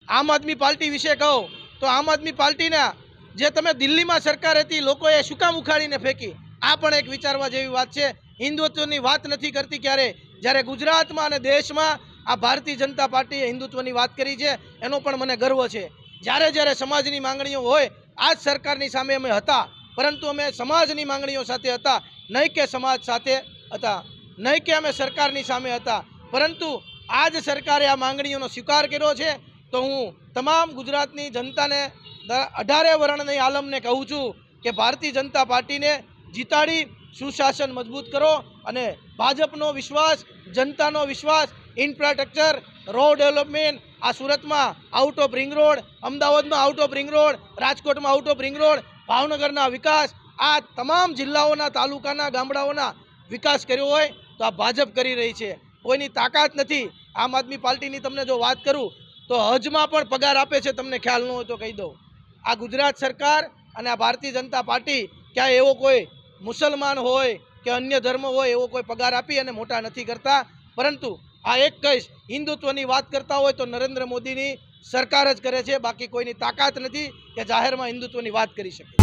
આમ આદમી પાર્ટી વિશે કહો તો આમ આદમી પાર્ટીના જે તમે દિલ્હીમાં સરકાર હતી લોકોએ શું કામ ઉખાડીને ફેંકી, આ પણ એક વિચારવા જેવી વાત છે। હિન્દુત્વની વાત નથી કરતી ક્યારે, જ્યારે ગુજરાતમાં અને દેશમાં આ ભારતીય જનતા પાર્ટીએ હિન્દુત્વની વાત કરી છે, એનો પણ મને ગર્વ છે। જ્યારે જ્યારે સમાજની માંગણીઓ હોય, આ જ સરકારની સામે અમે હતા, પરંતુ અમે સમાજની માંગણીઓ સાથે હતા, નહીં કે સમાજ સાથે હતા, નહીં કે અમે સરકારની સામે હતા। પરંતુ આજ સરકારે આ માંગણીઓનો સ્વીકાર કર્યો છે, તો હું તમામ ગુજરાતની જનતાને 18 વર્ણની આલમને કહું છું કે ભારતીય જનતા પાર્ટીને જીતાડી સુશાસન મજબૂત કરો અને ભાજપનો વિશ્વાસ, જનતાનો વિશ્વાસ, ઇન્ફ્રાસ્ટ્રક્ચર, રોડ ડેવલપમેન્ટ, આ સુરતમાં આઉટ ઓફ રિંગ રોડ, અમદાવાદમાં આઉટ ઓફ રિંગ રોડ, રાજકોટમાં આઉટ ઓફ રિંગ રોડ, ભાવનગરના વિકાસ, આ તમામ જિલ્લાઓના, તાલુકાના, ગામડાઓના વિકાસ કર્યો હોય તો આ ભાજપ કરી રહી છે। કોઈની તાકાત નથી। આમ આદમી પાર્ટીની તમને જો વાત કરું તો હજમાં પણ પગાર આપે છે, તમને ખ્યાલ ન હોય તો કહી દઉં। આ ગુજરાત સરકાર અને આ ભારતીય જનતા પાર્ટી ક્યાંય એવો કોઈ મુસલમાન હોય કે અન્ય ધર્મ હોય એવો કોઈ પગાર આપી અને મોટા નથી કરતા। પરંતુ આ એક કહીશ, હિન્દુત્વની વાત કરતા હોય તો નરેન્દ્ર મોદીની સરકાર જ કરે છે, બાકી કોઈની તાકાત નથી કે જાહેરમાં હિન્દુત્વની વાત કરી શકે।